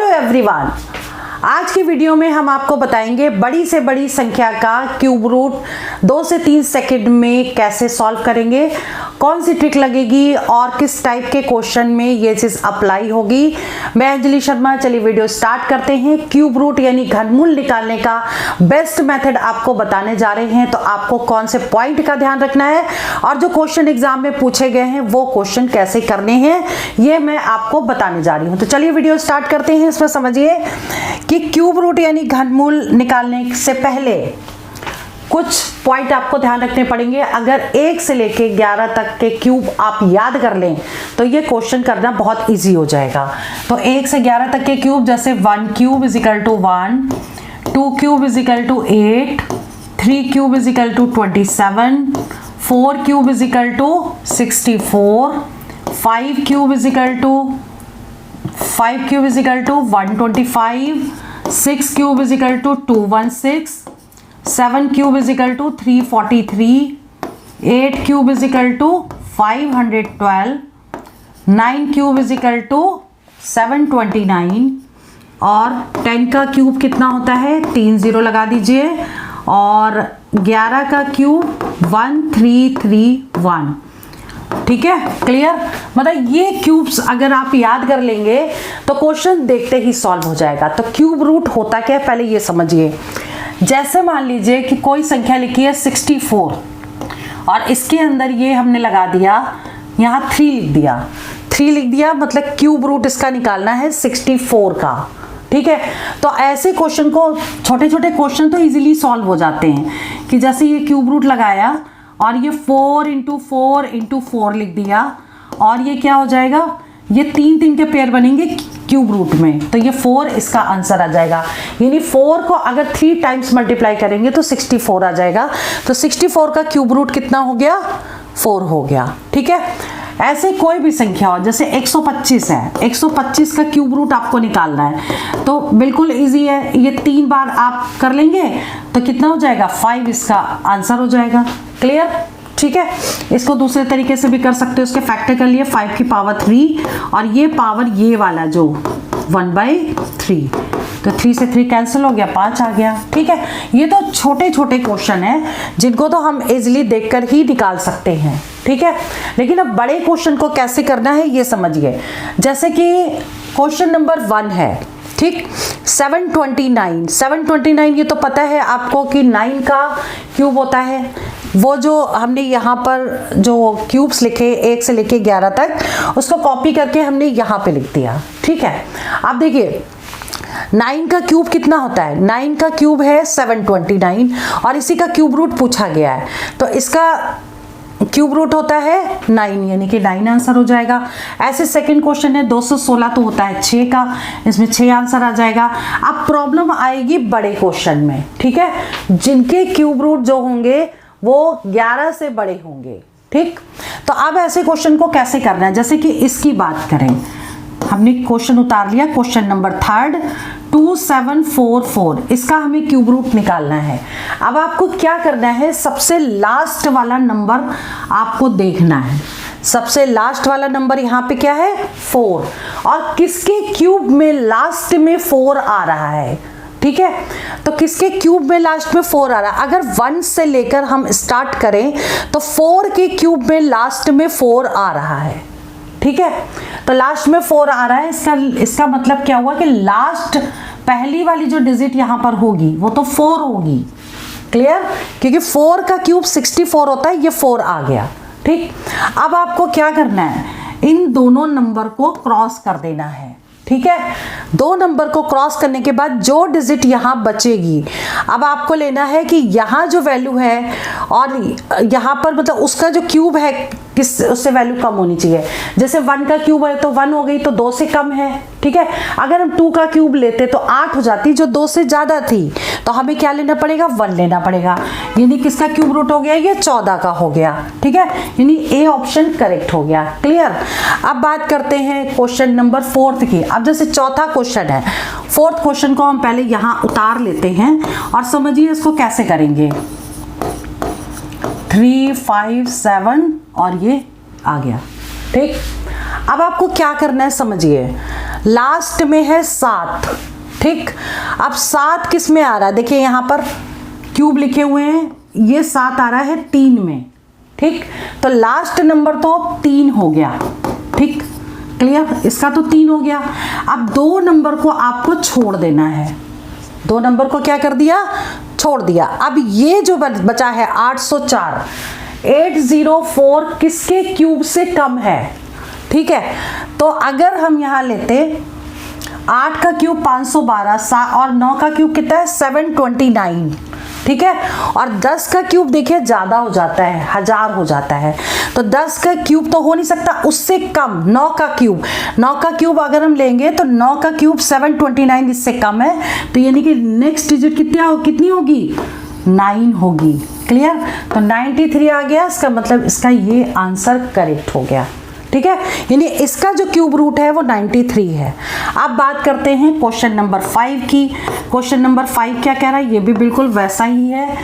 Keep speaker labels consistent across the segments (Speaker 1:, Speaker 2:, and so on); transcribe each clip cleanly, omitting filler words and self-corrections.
Speaker 1: Hello everyone, आज की video में हम आपको बताएंगे बड़ी से बड़ी संख्या का क्यूब रूट 2 से 3 सेकंड में कैसे सॉल्व करेंगे, कौन सी ट्रिक लगेगी और किस टाइप के क्वेश्चन में ये चीज अप्लाई होगी। मैं अंजलि शर्मा, चलिए वीडियो स्टार्ट करते हैं। क्यूब रूट यानी घनमूल निकालने का बेस्ट मेथड आपको बताने जा रहे हैं। तो आपको कौन से पॉइंट का ध्यान रखना है और जो क्वेश्चन एग्जाम में पूछे गए हैं वो क्वेश्चन कैसे करने हैं, ये मैं आपको बताने जा रही हूँ। तो चलिए वीडियो स्टार्ट करते हैं। इसमें समझिए कि क्यूब रूट यानी घनमूल निकालने से पहले कुछ पॉइंट आपको ध्यान रखने पड़ेंगे। अगर 1 से लेके 11 तक के क्यूब आप याद कर लें तो ये क्वेश्चन करना बहुत इजी हो जाएगा। तो 1 से 11 तक के क्यूब, जैसे 1 cube is equal to 1, 2 cube is equal to 8, 3 cube is equal to 27, 4 cube is equal to 64, 5 cube is equal to 125, 6 cube is equal to 216, 7 cube is equal to 343, 8 cube is equal to 512, 9 cube is equal to 729 और 10 का cube कितना होता है, 3 0 लगा दीजिए, और 11 का cube 1331। ठीक है, क्लियर। मतलब ये क्यूब्स अगर आप याद कर लेंगे तो क्वेश्चन देखते ही सॉल्व हो जाएगा। तो क्यूब रूट होता क्या है पहले ये समझिए। जैसे मान लीजिए कि कोई संख्या लिखी है 64 और इसके अंदर ये हमने लगा दिया, यहाँ 3 लिख दिया, मतलब क्यूब रूट इसका निकालना है 64 का। ठीक है, तो ऐसे क्वेश्चन को, छोटे छोटे क्वेश्चन तो इजीली सॉल्व हो जाते हैं कि जैसे ये क्यूब रूट लगाया और ये 4 इंटू 4 लिख दिया और ये क्या हो जाएगा, ये 3 के पेयर बनेंगे क्यूब रूट में, तो ये 4 इसका आंसर आ जाएगा। यानी 4 को अगर 3 टाइम्स मल्टीप्लाई करेंगे तो 64 आ जाएगा। तो 64 का क्यूब रूट कितना हो गया, 4 हो गया। ठीक है, ऐसे कोई भी संख्या हो, जैसे 125 है, 125 का क्यूब रूट आपको निकालना है तो बिल्कुल इजी है। ये 3 बार आप कर लेंगे तो कितना हो जाएगा, 5 इसका आंसर हो जाएगा। क्लियर, ठीक है। इसको दूसरे तरीके से भी कर सकते हो, उसके फैक्टर कर लिए 5 की पावर 3 और ये पावर ये वाला जो 1/3, तो 3 से 3 कैंसिल हो गया, 5 आ गया। ठीक है, ये तो छोटे छोटे क्वेश्चन हैं जिनको तो हम इजीली देखकर ही निकाल सकते हैं। ठीक है, लेकिन अब बड़े क्वेश्चन को कैसे करना है ये समझिए। जैसे कि क्वेश्चन नंबर 1 है, ठीक, 729 ये तो पता है आपको कि 9 का क्यूब होता है। वो जो हमने यहाँ पर जो क्यूब्स लिखे 1 से लेके 11 तक, उसको कॉपी करके हमने यहाँ पे लिख दिया। ठीक है, अब देखिए 9 का क्यूब कितना होता है, 9 का क्यूब है 729 और इसी का क्यूब रूट पूछा गया है, तो इसका क्यूब रूट होता है 9, यानी कि 9 आंसर हो जाएगा। ऐसे सेकंड क्वेश्चन है 216 तो होता है 6 का, इसमें 6 आंसर आ जाएगा। अब प्रॉब्लम आएगी बड़े क्वेश्चन में, ठीक है, जिनके क्यूब रूट जो होंगे वो 11 से बड़े होंगे। ठीक, तो अब ऐसे क्वेश्चन को कैसे करना है, जैसे कि इसकी बात करें, हमने क्वेश्चन उतार लिया, क्वेश्चन नंबर 3 2744, इसका हमें क्यूब रूट निकालना है। अब आपको क्या करना है, सबसे लास्ट वाला नंबर आपको देखना है। सबसे लास्ट वाला नंबर यहाँ पे क्या है, 4, और किसके क्यूब में लास्ट में 4 आ रहा है। ठीक है, तो किसके क्यूब में लास्ट में 4 आ रहा है, अगर 1 से लेकर हम स्टार्ट करें तो 4 के क्यूब में लास्ट में 4 आ रहा है। ठीक है, तो लास्ट में 4 आ रहा है, इसका मतलब क्या हुआ कि लास्ट पहली वाली जो डिजिट यहाँ पर होगी वो तो 4 होगी। क्लियर, क्योंकि 4 का क्यूब 64 होता है, ये 4 आ गया। ठीक, अब आपको क्या करना है, इन दोनों नंबर को क्रॉस कर देना है। ठीक है, 2 नंबर को क्रॉस करने के बाद जो डिजिट यहाँ बचेगी, अब आपको लेना है कि यहाँ जो वैल्यू है और यहाँ पर मतलब उसका जो क्यूब है किस, उससे वैल्यू कम होनी चाहिए। जैसे 1 का क्यूब है तो 1 हो गई, तो 2 से कम है। ठीक है, अगर हम 2 का क्यूब लेते तो 8 हो जाती, जो 2 से ज्यादा थी, तो हमें क्या लेना पड़ेगा, 1 लेना पड़ेगा। यानी किसका क्यूब रूट हो गया, ये 14 का हो गया। ठीक है, यानी ए ऑप्शन करेक्ट हो गया। क्लियर, अब बात करते हैं क्वेश्चन नंबर 4 की। अब जैसे चौथा क्वेश्चन है, 4th क्वेश्चन को हम पहले यहाँ उतार लेते हैं और समझिए इसको कैसे करेंगे। 3 5 7 और ये आ गया। ठीक, अब आपको क्या करना है समझिए, लास्ट में है 7, ठीक। अब 7 किस में आ रहा है, देखिए यहाँ पर क्यूब लिखे हुए हैं, ये 7 आ रहा है 3 में, ठीक। तो लास्ट नंबर तो 3 हो गया, ठीक, क्लियर, इसका तो 3 हो गया। अब 2 नंबर को आपको छोड़ देना है, 2 नंबर को क्या कर दिया, छोड़ दिया। अब ये जो बचा है 804, 804 किसके क्यूब से कम है, ठीक है। तो अगर हम यहाँ लेते 8 का क्यूब 512 और 9 का क्यूब कितना है 729, ठीक है। और 10 का क्यूब देखिए ज़्यादा हो जाता है, 1000 हो जाता है, तो 10 का क्यूब तो हो नहीं सकता, उससे कम 9 का क्यूब, 9 का क्यूब अगर हम लेंगे तो 9 का क्यूब 729 इससे कम है, तो यानी कि नेक्स्ट डिजिट कितनी होगी, 9 होगी, क्लियर। तो 93 आ गया, इसका मतलब इसका ये आंसर करेक्ट हो गया, ठीक है। यानी इसका जो क्यूब रूट है वो 93 है। अब बात करते हैं क्वेश्चन नंबर 5 की। क्वेश्चन नंबर 5 क्या कह रहा है, ये भी बिल्कुल वैसा ही है,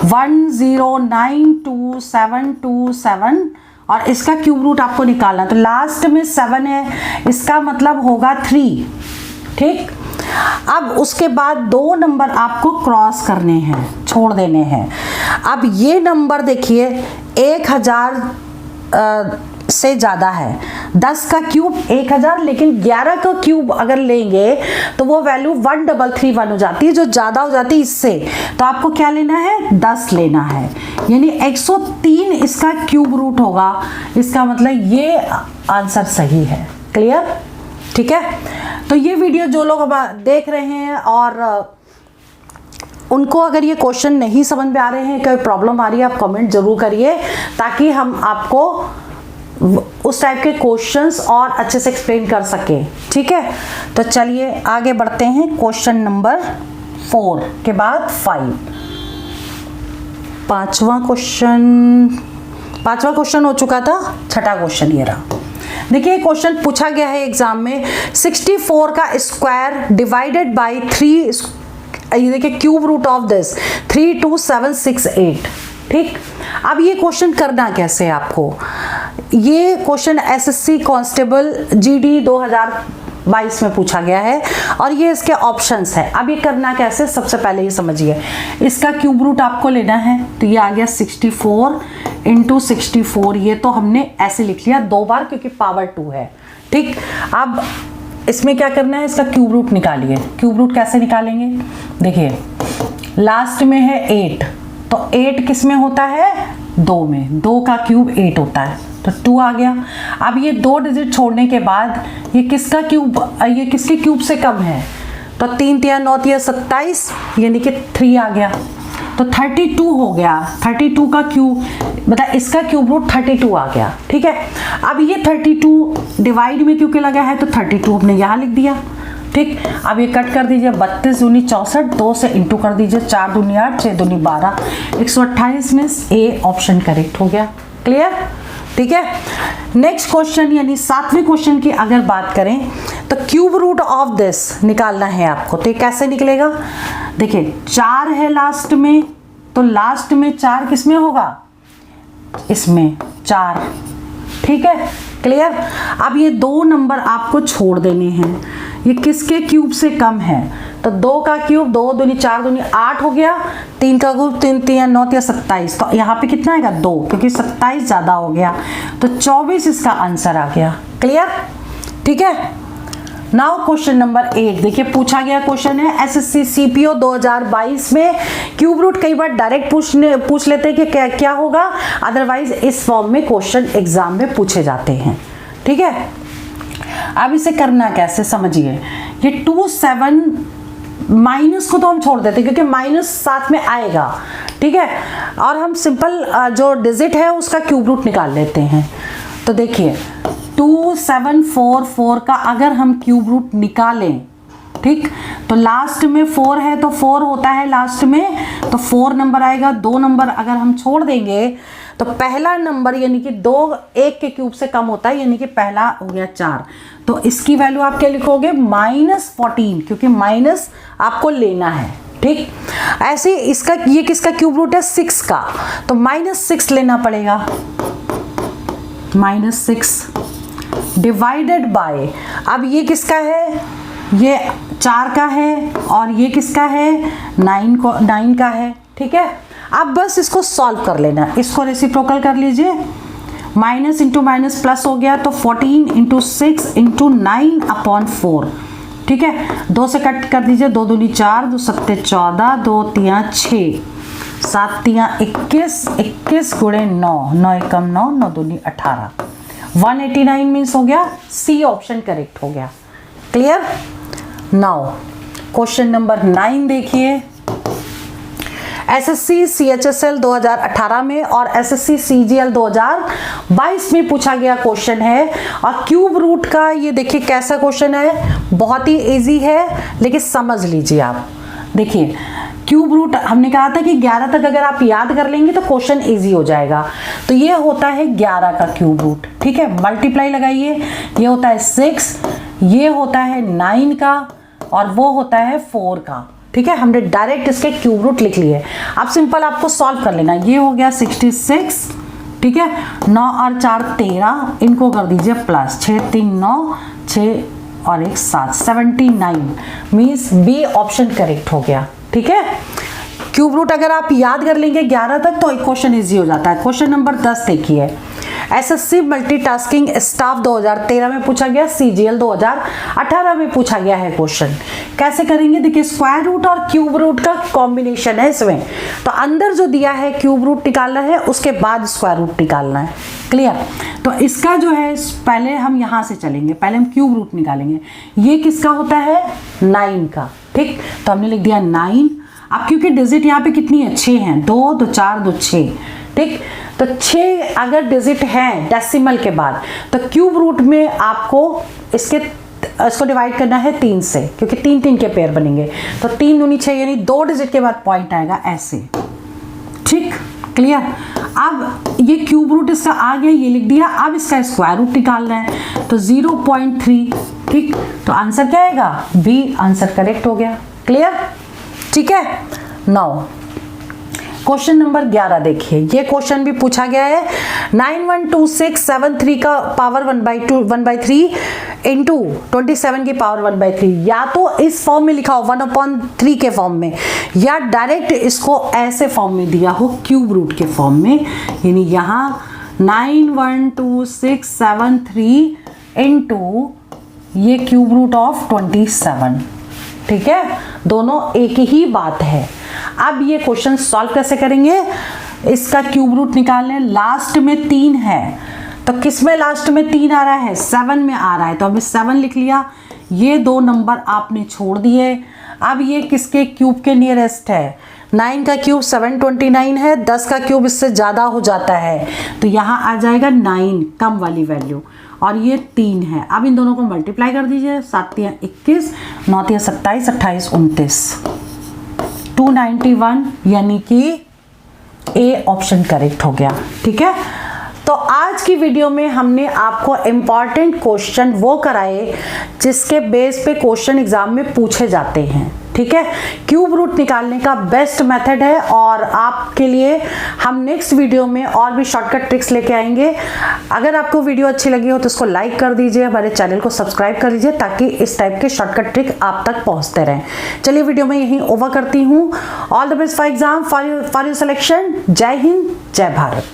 Speaker 1: 1092,727 और इसका क्यूब रूट आपको निकालना, तो लास्ट में 7 है, इसका मतलब होगा 3, ठीक। अब उसके बाद 2 नंबर आपको क्रॉस करने हैं, छोड़ देने हैं। अब ये नंबर देखिए 1000 से ज़्यादा है, 10 का क्यूब 1000, लेकिन 11 का क्यूब अगर लेंगे तो वो वैल्यू 1331 हो जाती है, जो ज़्यादा हो जाती है इससे। तो आपको क्या लेना है, 10 लेना है, यानी 103 इसका क्यूब रूट होगा, इसका मतलब ये आंसर सही है, क्लियर, ठीक है। तो ये वीडियो जो लोग देख रहे हैं और उनको अगर ये क्वेश्चन नहीं समझ में आ रहे हैं, कोई प्रॉब्लम आ रही है, आप कमेंट जरूर करिए, ताकि हम आपको उस टाइप के क्वेश्चंस और अच्छे से एक्सप्लेन कर सके, ठीक है। तो चलिए आगे बढ़ते हैं, क्वेश्चन नंबर 4 के बाद 5, पांचवा क्वेश्चन हो चुका था, छठा क्वेश्चन ये रहा। देखिए क्वेश्चन पूछा गया है एग्जाम में, 64 का स्क्वायर डिवाइडेड बाई 3, ये देखिए क्यूब रूट ऑफ दिस 32768, ठीक। अब ये क्वेश्चन करना कैसे है आपको, ये क्वेश्चन एसएससी कांस्टेबल जीडी 2022 में पूछा गया है और ये इसके ऑप्शंस है। अब ये करना कैसे, सबसे पहले ये समझिए, इसका क्यूब रूट आपको लेना है, तो ये आ गया 64 × 64, ये तो हमने ऐसे लिख लिया 2 बार क्योंकि पावर 2 है, ठीक। अब इसमें क्या करना है, इसका क्यूब रूट निकालिए। क्यूब रूट कैसे निकालेंगे, देखिए लास्ट में है 8, तो 8 किस में होता है, 2 में, 2 का क्यूब 8 होता है, तो 2 आ गया। अब ये 2 डिजिट छोड़ने के बाद ये किसका क्यूब, ये किसके क्यूब से कम है, तो 3 × 9 = 27, यानी कि 3 आ गया, तो 32 हो गया, 32 का क्यूब मतलब इसका क्यूब रूट 32 आ गया, ठीक है। अब ये 32 डिवाइड में क्योंकि लगा है तो 32 हमने यहाँ लिख दिया, ठीक। अब ये कट कर दीजिए, 32 दूनी 64, 2 से इंटू कर दीजिए, 4 दूनी 8, 6 दूनी 12, 128 में ए ऑप्शन करेक्ट हो गया, क्लियर, ठीक है। नेक्स्ट क्वेश्चन यानी 7वें क्वेश्चन की अगर बात करें तो क्यूब रूट ऑफ दिस निकालना है आपको, तो ये कैसे निकलेगा, देखिए 4 है लास्ट में, तो लास्ट में 4 किस में होगा, इसमें 4, ठीक है, क्लियर। अब ये 2 नंबर आपको छोड़ देने हैं, ये किसके क्यूब से कम है, तो 2 का क्यूब 2 दूनी 4 दूनी 8 हो गया, 3 का क्यूब 3 × 9 = 27, तो यहाँ पे कितना आएगा 2, क्योंकि 27 ज़्यादा हो गया, तो 24 इसका आंसर आ गया, क्लियर, ठीक है। नाउ क्वेश्चन नंबर 8, देखिए पूछा गया क्वेश्चन है एसएससी सीपीओ 2022 में, क्यूब रूट कई बार डायरेक्ट पूछ लेते हैं कि क्या होगा, अदरवाइज इस फॉर्म में क्वेश्चन एग्जाम में पूछे जाते हैं, ठीक है। अब इसे करना कैसे समझिए, ये 27 माइनस को तो हम छोड़ देते हैं क्योंकि माइनस साथ में आएगा, ठीक है, और हम सिंपल जो डिजिट है उसका क्यूब रूट निकाल लेते हैं। तो देखिए 2744 का अगर हम क्यूब रूट निकालें, ठीक, तो लास्ट में 4 है तो 4 होता है लास्ट में, तो 4 नंबर आएगा। 2 नंबर अगर हम छोड़ देंगे तो पहला नंबर यानी कि 2 1 के क्यूब से कम होता है, यानी कि पहला हो गया 4, तो इसकी वैल्यू आप क्या लिखोगे, -14, क्योंकि माइनस आपको लेना है, ठीक। ऐसे इसका ये किसका क्यूब रूट है, 6 का, तो -6 लेना पड़ेगा, -6, डिवाइडेड बाय, अब ये किसका है, ये 4 का है और ये किसका है, 9 का है। ठीक है, अब बस इसको सॉल्व कर लेना, इसको रेसिप्रोकल कर लीजिए, माइनस इंटू माइनस प्लस हो गया तो 14 इंटू 6 इंटू 9/4। ठीक है, 2 से कट कर दीजिए, 2 दूनी 4, 2 सत्ते 14, 2 तियां 6, 7 तियां 21, 21 गुणे 9, 9 एकम 9, 9 दूनी 18, 189 मीन्स हो गया सी ऑप्शन करेक्ट हो गया। क्लियर। नाउ क्वेश्चन नंबर 9 देखिए, एसएससी सीएचएसएल 2018 में और एसएससी सीजीएल 2022 में पूछा गया क्वेश्चन है। और क्यूब रूट का ये देखिए कैसा क्वेश्चन है, बहुत ही इजी है लेकिन समझ लीजिए आप। देखिए क्यूब रूट हमने कहा था कि 11 तक अगर आप याद कर लेंगे तो क्वेश्चन इजी हो जाएगा। तो ये होता है 11 का क्यूब रूट। ठीक है, मल्टीप्लाई लगाइए, ये होता है 6, ये होता है 9 का और वो होता है 4 का। ठीक है, हमने डायरेक्ट इसके क्यूब रूट लिख लिए। अब सिंपल आपको सॉल्व कर लेना, ये हो गया 66। ठीक है, 9 और 4 13, इनको कर दीजिए प्लस, 6 3 9, 6 और 1 7, 79 मीन्स बी ऑप्शन करेक्ट हो गया। ठीक है, क्यूब रूट अगर आप याद कर लेंगे 11 तक तो एक क्वेश्चन इजी हो जाता है। क्वेश्चन नंबर 10 देखिए, एसएससी मल्टीटास्किंग स्टाफ 2013 में पूछा गया, सीजीएल 2018 में पूछा गया है क्वेश्चन। कैसे करेंगे, देखिए स्क्वायर रूट और क्यूब रूट का कॉम्बिनेशन है इसमें, तो अंदर जो दिया है क्यूब रूट निकालना है, उसके बाद स्क्वायर रूट निकालना है। क्लियर। तो इसका जो है पहले हम यहाँ से चलेंगे, पहले हम क्यूब रूट निकालेंगे। ये किसका होता है, 9 का। ठीक, तो हमने लिख दिया 9। अब क्योंकि डिजिट यहाँ पे कितनी है, 6 हैं, 2 2 4 2 6। ठीक, तो 6 अगर डिजिट हैं डेसिमल के बाद तो क्यूब रूट में आपको इसको डिवाइड करना है 3 से, क्योंकि 3 3 के पेयर बनेंगे। तो 3 दूनी 6 यानी 2 डिजिट के बाद पॉइंट आएगा ऐसे। ठीक, क्लियर। अब ये क्यूब रूट इसका आ गया, ये लिख दिया। अब इसका स्क्वायर रूट निकालना है तो 0.3। ठीक, तो आंसर क्या आएगा, बी आंसर करेक्ट हो गया। क्लियर। ठीक है, नाउ क्वेश्चन नंबर 11 देखिए, ये क्वेश्चन भी पूछा गया है। 912673 का पावर 1/3 इंटू 27 की पावर 1/3, या तो इस फॉर्म में लिखा हो 1/3 के फॉर्म में, या डायरेक्ट इसको ऐसे फॉर्म में दिया हो क्यूब रूट के फॉर्म में, यानी यहाँ 912673 इंटू ये क्यूब रूट ऑफ 27। ठीक है, दोनों एक ही बात है। अब ये क्वेश्चन सॉल्व कैसे करेंगे, इसका क्यूब रूट निकालने, लास्ट में 3 है तो किस में लास्ट में 3 आ रहा है, 7 में आ रहा है, तो हमने 7 लिख लिया। ये 2 नंबर आपने छोड़ दिए। अब ये किसके क्यूब के नियरेस्ट है, 9 का क्यूब 729 है, 10 का क्यूब इससे ज़्यादा हो जाता है तो यहाँ आ जाएगा 9 कम वाली वैल्यू, और ये 3 है। अब इन दोनों को मल्टीप्लाई कर दीजिए, 7 तियां 21, 9 तियां 27, 28 29, 291 यानी कि ए ऑप्शन करेक्ट हो गया। ठीक है, तो आज की वीडियो में हमने आपको इम्पॉर्टेंट क्वेश्चन वो कराए जिसके बेस पे क्वेश्चन एग्जाम में पूछे जाते हैं। ठीक है, क्यूब रूट निकालने का बेस्ट मेथड है, और आपके लिए हम नेक्स्ट वीडियो में और भी शॉर्टकट ट्रिक्स लेके आएंगे। अगर आपको वीडियो अच्छी लगी हो तो इसको लाइक कर दीजिए, हमारे चैनल को सब्सक्राइब कर लीजिए ताकि इस टाइप के शॉर्टकट ट्रिक आप तक पहुंचते रहें। चलिए वीडियो में यहीं ओवर करती हूँ। All the best for exam, for your selection. जय हिंद, जय भारत।